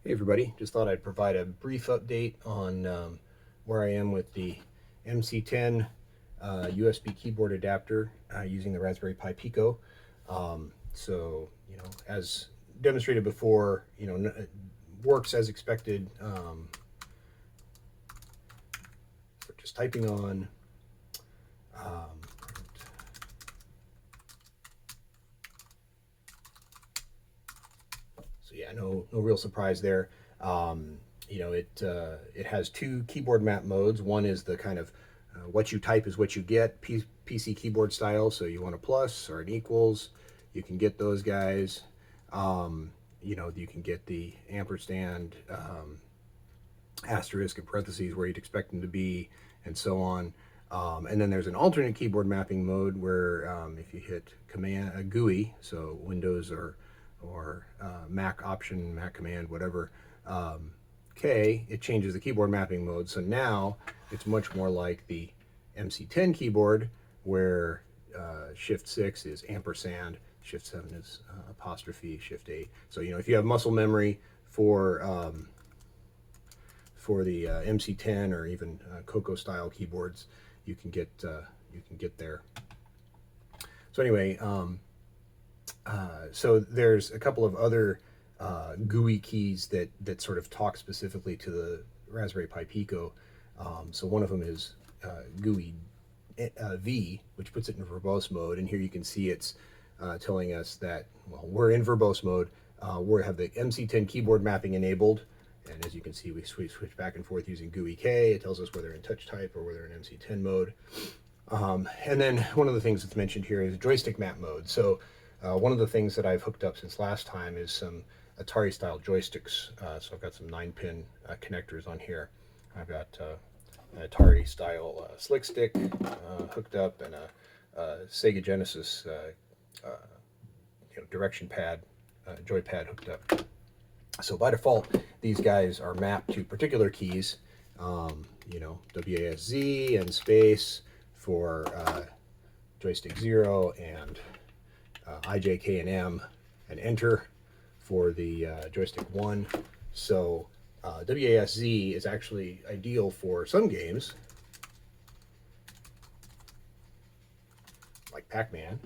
Hey everybody, just thought I'd provide a brief update on where I am with the MC-10 USB keyboard adapter using the Raspberry Pi Pico. As demonstrated before, it works as expected. So just typing on. Um, so yeah, no real surprise there. It has two keyboard map modes. One is the kind of what you type is what you get, PC keyboard style. So you want a plus or an equals, you can get those guys. You can get the ampersand, asterisk, and parentheses where you'd expect them to be, and so on. And then there's an alternate keyboard mapping mode where if you hit command GUI, so Windows or Mac option, Mac command, whatever, K, it changes the keyboard mapping mode. So now it's much more like the MC-10 keyboard, where Shift 6 is ampersand, Shift 7 is apostrophe, Shift 8. So if you have muscle memory for the MC-10 or even Coco style keyboards, you can get there. So anyway, so there's a couple of other GUI keys that sort of talk specifically to the Raspberry Pi Pico. So one of them is GUI V, which puts it in verbose mode, and here you can see it's telling us that, well, we're in verbose mode. We have the MC-10 keyboard mapping enabled, and as you can see, we switch back and forth using GUI K. It tells us whether in touch type or whether in MC-10 mode. And then one of the things that's mentioned here is joystick map mode. So one of the things that I've hooked up since last time is some Atari style joysticks. So I've got some 9-pin connectors on here. I've got an Atari style slick stick hooked up, and a Sega Genesis direction pad, joypad hooked up. So by default, these guys are mapped to particular keys, WASD and space for joystick 0, and IJ, K, and M, and enter for the joystick 1. So WASD is actually ideal for some games, like Pac-Man.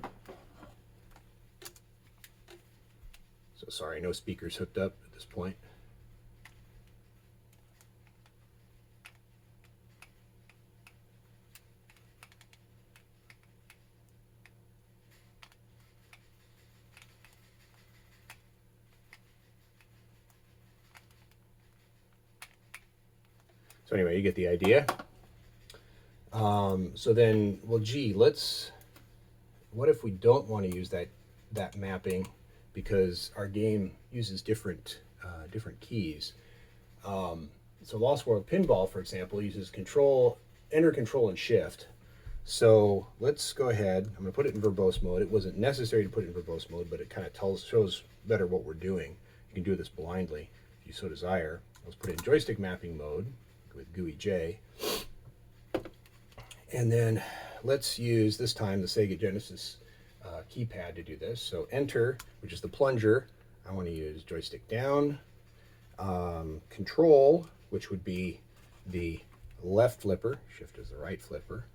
So sorry, no speakers hooked up at this point. So anyway, you get the idea. So then, well, gee, what if we don't want to use that mapping because our game uses different keys? So Lost World Pinball, for example, uses enter, control, and shift. So let's go ahead. I'm going to put it in verbose mode. It wasn't necessary to put it in verbose mode, but it kind of shows better what we're doing. You can do this blindly if you so desire. Let's put it in joystick mapping mode with GUI J. And then let's use, this time, the Sega Genesis keypad to do this. So enter, which is the plunger. I want to use joystick down. Control, which would be the left flipper. Shift is the right flipper.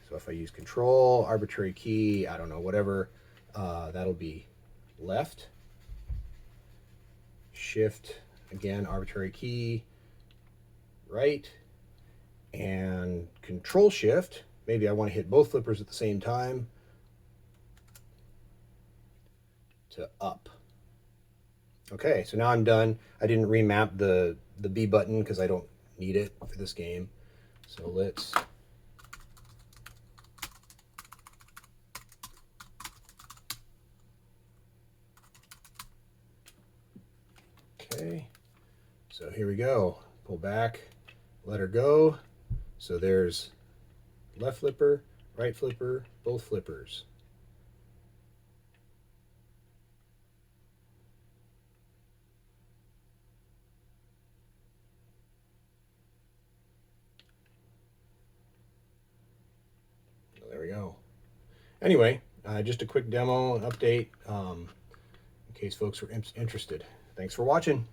So if I use control, arbitrary key, I don't know, whatever, that'll be left. Shift, again, arbitrary key, right. And control shift, maybe I want to hit both flippers at the same time, to up. Okay, so now I'm done. I didn't remap the B button because I don't need it for this game. So let's okay. So here we go. Pull back, let her go. So there's left flipper, right flipper, both flippers. So there we go. Anyway, just a quick demo and update. In case folks are interested. Thanks for watching.